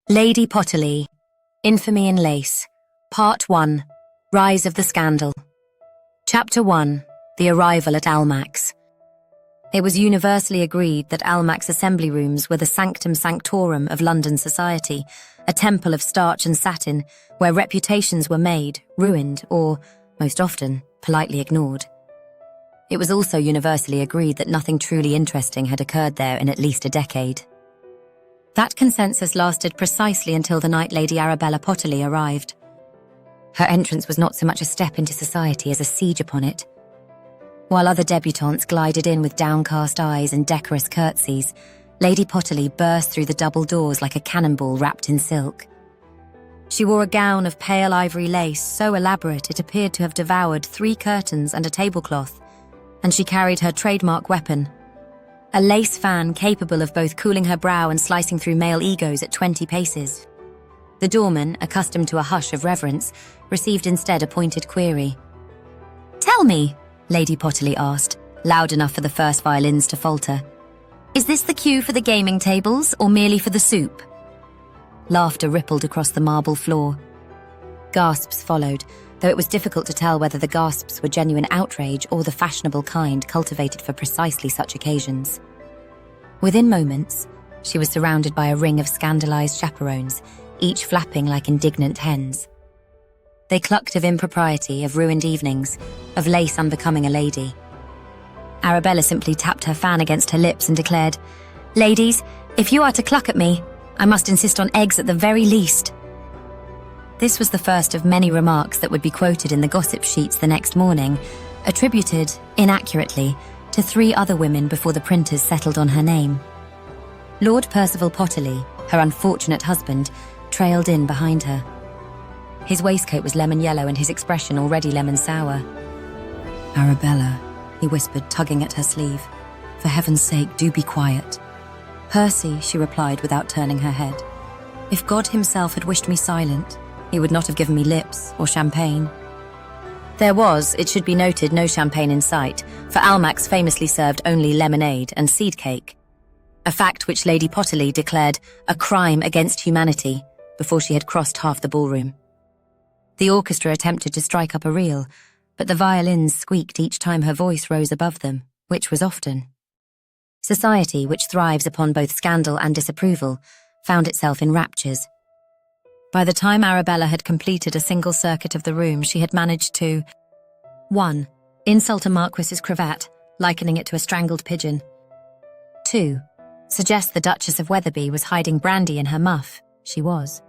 Lady Potterleigh, Infamy in Lace, Part 1, Rise of the Scandal. Chapter 1, The Arrival at Almack's. It was universally agreed that Almack's assembly rooms were the sanctum sanctorum of London society, a temple of starch and satin where reputations were made, ruined, or, most often, politely ignored. It was also universally agreed that nothing truly interesting had occurred there in at least a decade. That consensus lasted precisely until the night Lady Arabella Potterleigh arrived. Her entrance was not so much a step into society as a siege upon it. While other debutantes glided in with downcast eyes and decorous curtsies, Lady Potterleigh burst through the double doors like a cannonball wrapped in silk. She wore a gown of pale ivory lace so elaborate it appeared to have devoured 3 curtains and a tablecloth, and she carried her trademark weapon, a lace fan capable of both cooling her brow and slicing through male egos at 20 paces. The doorman, accustomed to a hush of reverence, received instead a pointed query. "Tell me," Lady Potterleigh asked, loud enough for the first violins to falter, "is this the cue for the gaming tables or merely for the soup?" Laughter rippled across the marble floor. Gasps followed, though it was difficult to tell whether the gasps were genuine outrage or the fashionable kind cultivated for precisely such occasions. Within moments, she was surrounded by a ring of scandalized chaperones, each flapping like indignant hens. They clucked of impropriety, of ruined evenings, of lace unbecoming a lady. Arabella simply tapped her fan against her lips and declared, "Ladies, if you are to cluck at me, I must insist on eggs at the very least." This was the first of many remarks that would be quoted in the gossip sheets the next morning, attributed, inaccurately, to 3 other women before the printers settled on her name. Lord Percival Potterleigh, her unfortunate husband, trailed in behind her. His waistcoat was lemon yellow and his expression already lemon sour. "Arabella," he whispered, tugging at her sleeve, "for heaven's sake, do be quiet." "Percy," she replied without turning her head. "If God himself had wished me silent, he would not have given me lips or champagne." There was, it should be noted, no champagne in sight, for Almack's famously served only lemonade and seed cake, a fact which Lady Potterleigh declared a crime against humanity before she had crossed half the ballroom. The orchestra attempted to strike up a reel, but the violins squeaked each time her voice rose above them, which was often. Society, which thrives upon both scandal and disapproval, found itself in raptures. By the time Arabella had completed a single circuit of the room, she had managed to 1. Insult a marquis's cravat, likening it to a strangled pigeon. 2. Suggest the Duchess of Wetherby was hiding brandy in her muff. She was.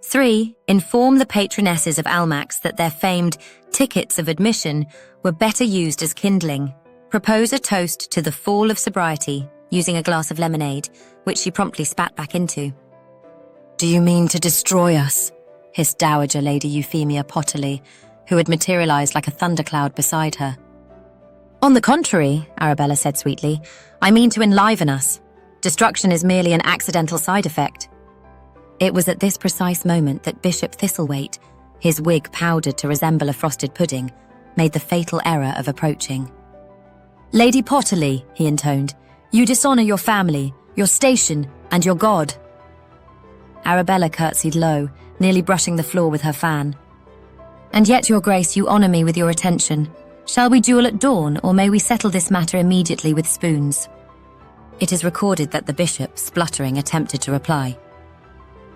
3. Inform the patronesses of Almack's that their famed tickets of admission were better used as kindling. Propose a toast to the fall of sobriety, using a glass of lemonade, which she promptly spat back into. "Do you mean to destroy us?" hissed Dowager Lady Euphemia Potterleigh, who had materialized like a thundercloud beside her. "On the contrary," Arabella said sweetly, "I mean to enliven us. Destruction is merely an accidental side effect." It was at this precise moment that Bishop Thistlethwaite, his wig powdered to resemble a frosted pudding, made the fatal error of approaching. "Lady Potterleigh," he intoned, "you dishonor your family, your station, and your God." Arabella curtsied low, nearly brushing the floor with her fan. "And yet, your grace, you honor me with your attention. Shall we duel at dawn, or may we settle this matter immediately with spoons?" It is recorded that the bishop, spluttering, attempted to reply.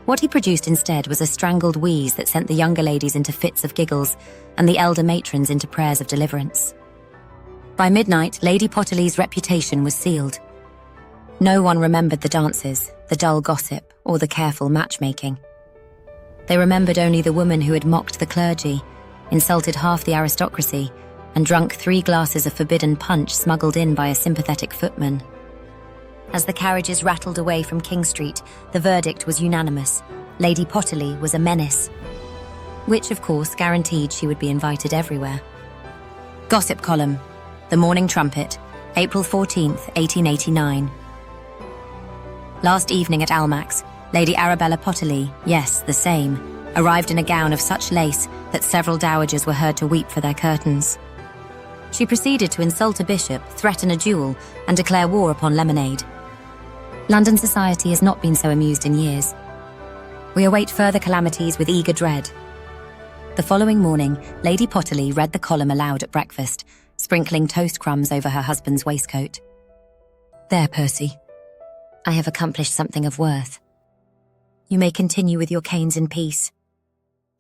What he produced instead was a strangled wheeze that sent the younger ladies into fits of giggles and the elder matrons into prayers of deliverance. By midnight, Lady Potterleigh's reputation was sealed. No one remembered the dances, the dull gossip, or the careful matchmaking. They remembered only the woman who had mocked the clergy, insulted half the aristocracy, and drunk 3 glasses of forbidden punch smuggled in by a sympathetic footman. As the carriages rattled away from King Street, the verdict was unanimous. Lady Potterleigh was a menace, which of course guaranteed she would be invited everywhere. Gossip column, The Morning Trumpet, April 14th, 1889. Last evening at Almack's, Lady Arabella Potterleigh, yes, the same, arrived in a gown of such lace that several dowagers were heard to weep for their curtains. She proceeded to insult a bishop, threaten a duel, and declare war upon lemonade. London society has not been so amused in years. We await further calamities with eager dread. The following morning, Lady Potterleigh read the column aloud at breakfast, sprinkling toast crumbs over her husband's waistcoat. There, Percy. I have accomplished something of worth. You may continue with your canes in peace.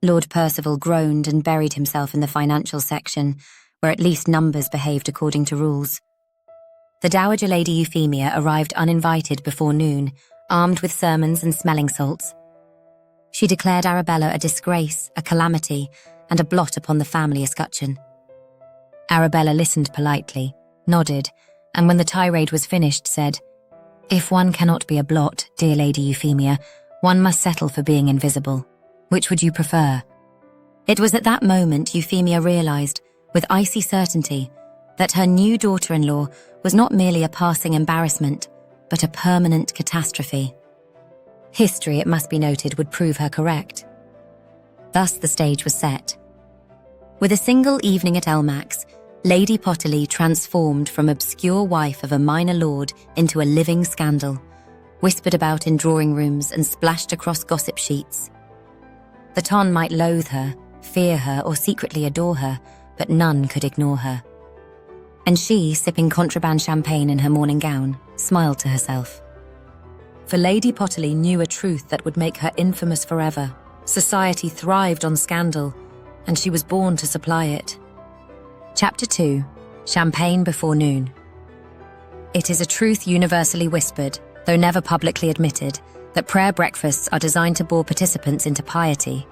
Lord Percival groaned and buried himself in the financial section, where at least numbers behaved according to rules. The Dowager Lady Euphemia arrived uninvited before noon, armed with sermons and smelling salts. She declared Arabella a disgrace, a calamity, and a blot upon the family escutcheon. Arabella listened politely, nodded, and when the tirade was finished said, "If one cannot be a blot, dear Lady Euphemia, one must settle for being invisible. Which would you prefer?" It was at that moment Euphemia realized, with icy certainty, that her new daughter-in-law was not merely a passing embarrassment, but a permanent catastrophe. History, it must be noted, would prove her correct. Thus the stage was set. With a single evening at Elmax, Lady Potterleigh transformed from obscure wife of a minor lord into a living scandal, whispered about in drawing rooms and splashed across gossip sheets. The ton might loathe her, fear her, or secretly adore her, but none could ignore her. And she, sipping contraband champagne in her morning gown, smiled to herself. For Lady Potterleigh knew a truth that would make her infamous forever. Society thrived on scandal, and she was born to supply it. Chapter 2. Champagne Before Noon. It is a truth universally whispered, though never publicly admitted, that prayer breakfasts are designed to bore participants into piety.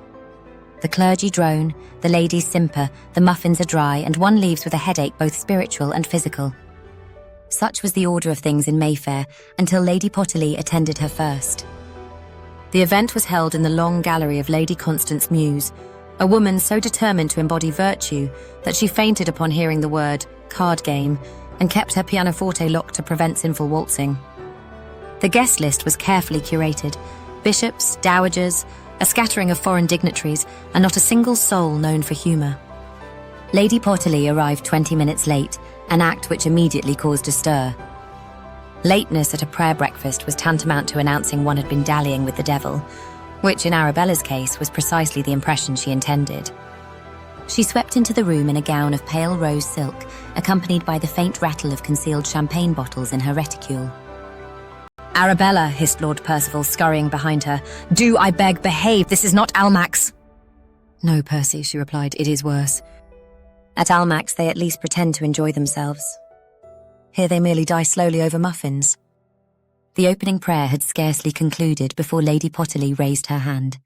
The clergy drone, the ladies simper, the muffins are dry, and one leaves with a headache both spiritual and physical. Such was the order of things in Mayfair until Lady Potterleigh attended her first. The event was held in the long gallery of Lady Constance Muse, a woman so determined to embody virtue that she fainted upon hearing the word card game and kept her pianoforte locked to prevent sinful waltzing. The guest list was carefully curated: bishops, dowagers, a scattering of foreign dignitaries, and not a single soul known for humour. Lady Potterleigh arrived 20 minutes late, an act which immediately caused a stir. Lateness at a prayer breakfast was tantamount to announcing one had been dallying with the devil, which in Arabella's case was precisely the impression she intended. She swept into the room in a gown of pale rose silk, accompanied by the faint rattle of concealed champagne bottles in her reticule. "Arabella," hissed Lord Percival, scurrying behind her. "Do, I beg, behave. This is not Almax." "No, Percy," she replied. "It is worse. At Almax they at least pretend to enjoy themselves. Here they merely die slowly over muffins." The opening prayer had scarcely concluded before Lady Potterleigh raised her hand.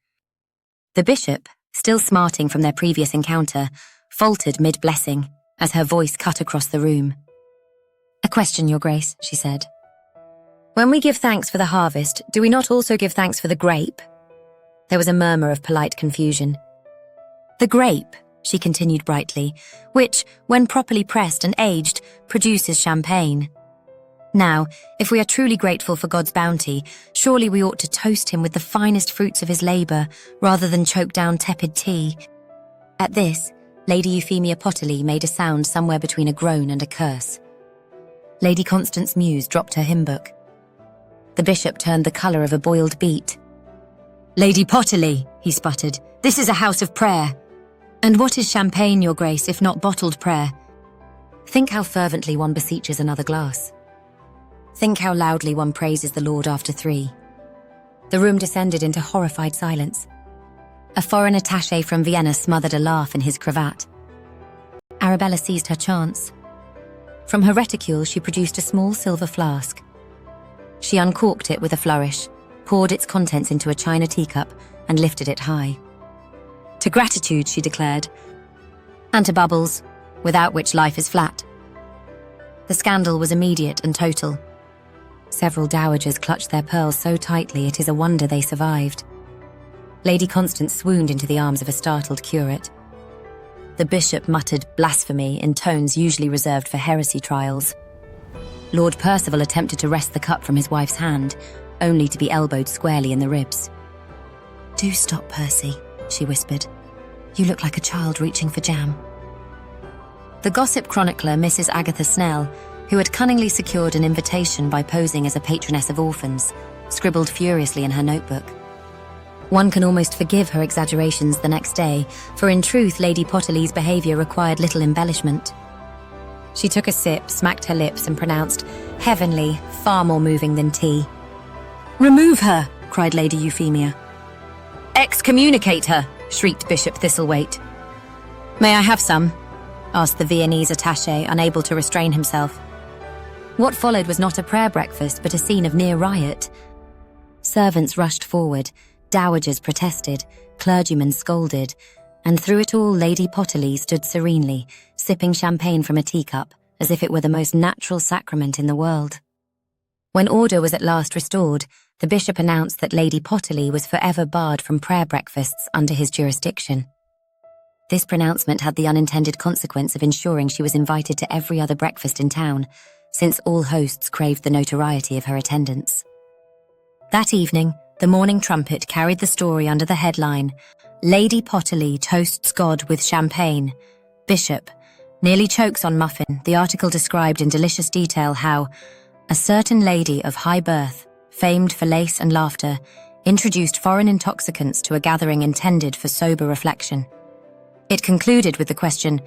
The bishop, still smarting from their previous encounter, faltered mid-blessing as her voice cut across the room. "A question, Your Grace," she said. "When we give thanks for the harvest, do we not also give thanks for the grape?" There was a murmur of polite confusion. "The grape," she continued brightly, "which, when properly pressed and aged, produces champagne. Now, if we are truly grateful for God's bounty, surely we ought to toast him with the finest fruits of his labour, rather than choke down tepid tea." At this, Lady Euphemia Potterleigh made a sound somewhere between a groan and a curse. Lady Constance Muse dropped her hymn book. The bishop turned the colour of a boiled beet. "Lady Potterleigh," he sputtered, "this is a house of prayer. And what is champagne, Your Grace, if not bottled prayer? Think how fervently one beseeches another glass. Think how loudly one praises the Lord after 3. The room descended into horrified silence. A foreign attaché from Vienna smothered a laugh in his cravat. Arabella seized her chance. From her reticule she produced a small silver flask. She uncorked it with a flourish, poured its contents into a china teacup, and lifted it high. "To gratitude," she declared, "and to bubbles, without which life is flat." The scandal was immediate and total. Several dowagers clutched their pearls so tightly it is a wonder they survived. Lady Constance swooned into the arms of a startled curate. The bishop muttered blasphemy in tones usually reserved for heresy trials. Lord Percival attempted to wrest the cup from his wife's hand, only to be elbowed squarely in the ribs. "Do stop, Percy," she whispered. "You look like a child reaching for jam." The gossip chronicler, Mrs. Agatha Snell, who had cunningly secured an invitation by posing as a patroness of orphans, scribbled furiously in her notebook. One can almost forgive her exaggerations the next day, for in truth Lady Potterleigh's behaviour required little embellishment. She took a sip, smacked her lips and pronounced, "Heavenly, far more moving than tea." "Remove her!" cried Lady Euphemia. "Excommunicate her!" shrieked Bishop Thistlethwaite. "May I have some?" asked the Viennese attaché, unable to restrain himself. What followed was not a prayer breakfast, but a scene of near riot. Servants rushed forward, dowagers protested, clergymen scolded, and through it all Lady Potterleigh stood serenely, sipping champagne from a teacup, as if it were the most natural sacrament in the world. When order was at last restored, the bishop announced that Lady Potterleigh was forever barred from prayer breakfasts under his jurisdiction. This pronouncement had the unintended consequence of ensuring she was invited to every other breakfast in town, since all hosts craved the notoriety of her attendance. That evening, the Morning Trumpet carried the story under the headline, "Lady Potterleigh toasts God with champagne. Bishop nearly chokes on muffin." The article described in delicious detail how a certain lady of high birth, famed for lace and laughter, introduced foreign intoxicants to a gathering intended for sober reflection. It concluded with the question,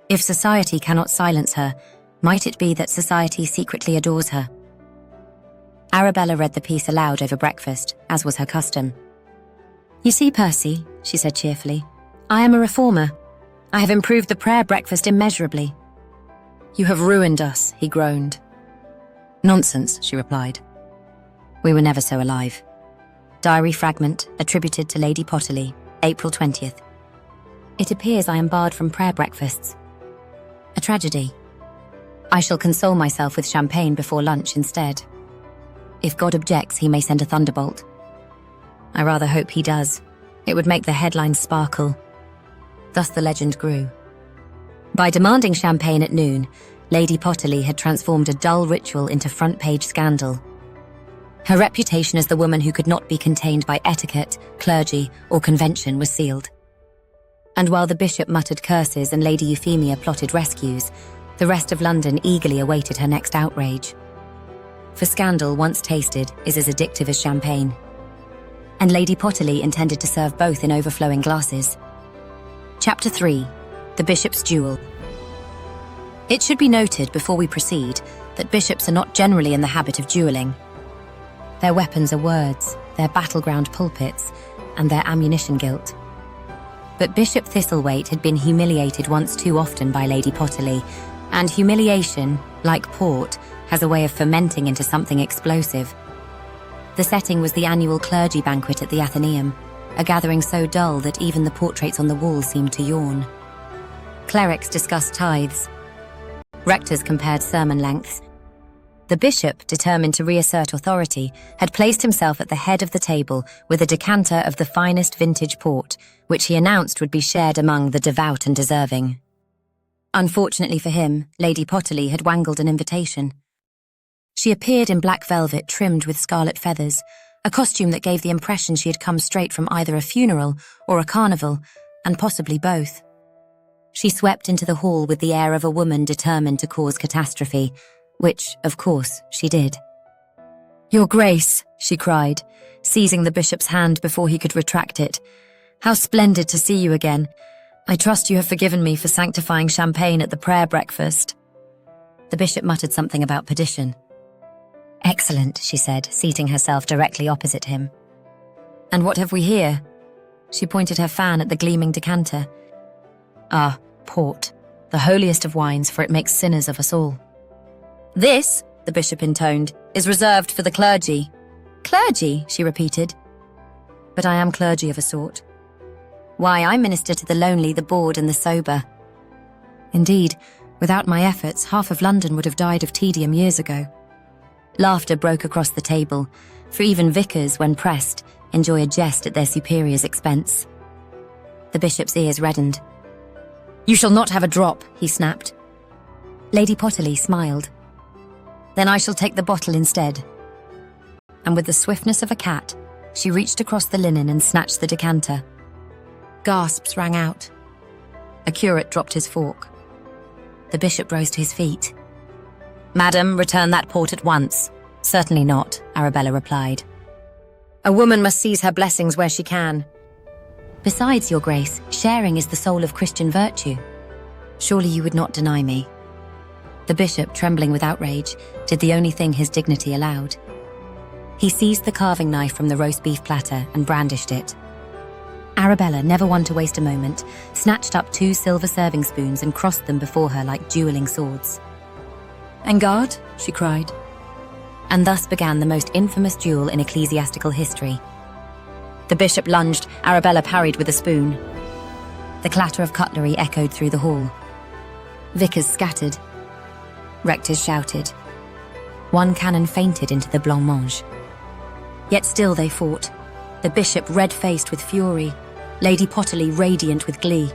if society cannot silence her, might it be that society secretly adores her? Arabella read the piece aloud over breakfast, as was her custom. "You see, Percy," she said cheerfully, "I am a reformer. I have improved the prayer breakfast immeasurably." "You have ruined us," he groaned. "Nonsense," she replied. "We were never so alive." Diary fragment attributed to Lady Potterleigh, April 20th. "It appears I am barred from prayer breakfasts. A tragedy. I shall console myself with champagne before lunch instead. If God objects, he may send a thunderbolt. I rather hope he does. It would make the headlines sparkle." Thus the legend grew. By demanding champagne at noon, Lady Potterleigh had transformed a dull ritual into front-page scandal. Her reputation as the woman who could not be contained by etiquette, clergy, or convention was sealed. And while the bishop muttered curses and Lady Euphemia plotted rescues, the rest of London eagerly awaited her next outrage. For scandal, once tasted, is as addictive as champagne. And Lady Potterleigh intended to serve both in overflowing glasses. Chapter 3. The Bishop's Duel. It should be noted before we proceed that bishops are not generally in the habit of dueling. Their weapons are words, their battleground pulpits, and their ammunition gilt. But Bishop Thistlethwaite had been humiliated once too often by Lady Potterleigh, and humiliation, like port, has a way of fermenting into something explosive. The setting was the annual clergy banquet at the Athenaeum, a gathering so dull that even the portraits on the wall seemed to yawn. Clerics discussed tithes. Rectors compared sermon lengths. The bishop, determined to reassert authority, had placed himself at the head of the table with a decanter of the finest vintage port, which he announced would be shared among the devout and deserving. Unfortunately for him, Lady Potterleigh had wangled an invitation. She appeared in black velvet trimmed with scarlet feathers, a costume that gave the impression she had come straight from either a funeral or a carnival, and possibly both. She swept into the hall with the air of a woman determined to cause catastrophe, which, of course, she did. "Your Grace," she cried, seizing the bishop's hand before he could retract it. "How splendid to see you again. I trust you have forgiven me for sanctifying champagne at the prayer breakfast." The bishop muttered something about perdition. "Excellent," she said, seating herself directly opposite him. "And what have we here?" She pointed her fan at the gleaming decanter. "Ah, port, the holiest of wines, for it makes sinners of us all." "This," the bishop intoned, "is reserved for the clergy." "Clergy?" she repeated. "But I am clergy of a sort. Why, I minister to the lonely, the bored, and the sober. Indeed, without my efforts, half of London would have died of tedium years ago." Laughter broke across the table, for even vicars, when pressed, enjoy a jest at their superior's expense. The bishop's ears reddened. "You shall not have a drop," he snapped. Lady Potterleigh smiled. "Then I shall take the bottle instead." And with the swiftness of a cat, she reached across the linen and snatched the decanter. Gasps rang out. A curate dropped his fork. The bishop rose to his feet. "Madam, return that port at once." "Certainly not," Arabella replied. A woman must seize her blessings where she can. Besides, Your Grace, sharing is the soul of Christian virtue. Surely you would not deny me." The bishop, trembling with outrage, did the only thing his dignity allowed. He seized the carving knife from the roast beef platter and brandished it. Arabella, never one to waste a moment, snatched up 2 silver serving spoons and crossed them before her like dueling swords. "En garde," she cried. And thus began the most infamous duel in ecclesiastical history. The bishop lunged, Arabella parried with a spoon. The clatter of cutlery echoed through the hall. Vicars scattered. Rectors shouted. One canon fainted into the blancmange. Yet still they fought, the bishop red-faced with fury, Lady Potterleigh radiant with glee.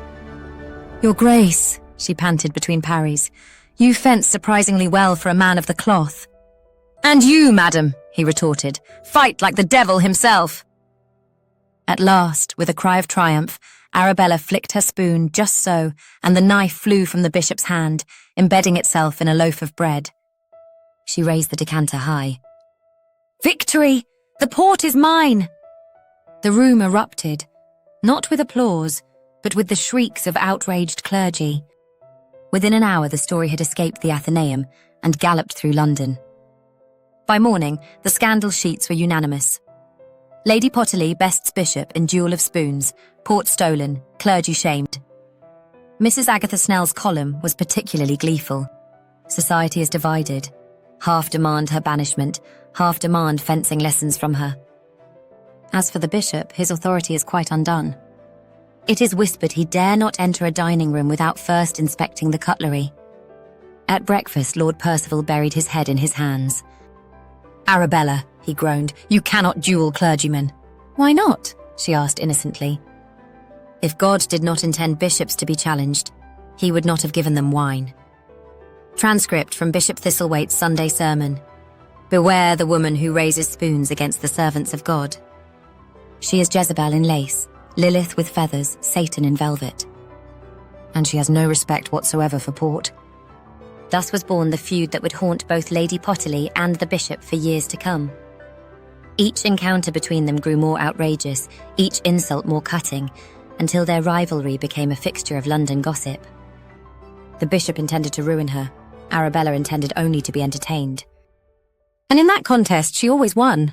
"Your Grace," she panted between parries, "you fence surprisingly well for a man of the cloth." "And you, madam," he retorted, "fight like the devil himself." At last, with a cry of triumph, Arabella flicked her spoon just so, and the knife flew from the bishop's hand, embedding itself in a loaf of bread. She raised the decanter high. "Victory! The port is mine!" The room erupted, not with applause, but with the shrieks of outraged clergy. Within an hour, the story had escaped the Athenaeum and galloped through London. By morning, the scandal sheets were unanimous. Lady Potterleigh bests bishop in duel of spoons, port stolen, clergy shamed. Mrs. Agatha Snell's column was particularly gleeful. Society is divided. Half demand her banishment, half demand fencing lessons from her. As for the bishop, his authority is quite undone. It is whispered he dare not enter a dining room without first inspecting the cutlery. At breakfast, Lord Percival buried his head in his hands. "Arabella," he groaned, "you cannot duel clergymen." "Why not?" she asked innocently. If God did not intend bishops to be challenged, he would not have given them wine. Transcript from Bishop Thistlewaite's Sunday sermon. "Beware the woman who raises spoons against the servants of God. She is Jezebel in lace, Lilith with feathers, Satan in velvet. And she has no respect whatsoever for port." Thus was born the feud that would haunt both Lady Potterleigh and the bishop for years to come. Each encounter between them grew more outrageous, each insult more cutting, until their rivalry became a fixture of London gossip. The bishop intended to ruin her, Arabella intended only to be entertained. And in that contest, she always won.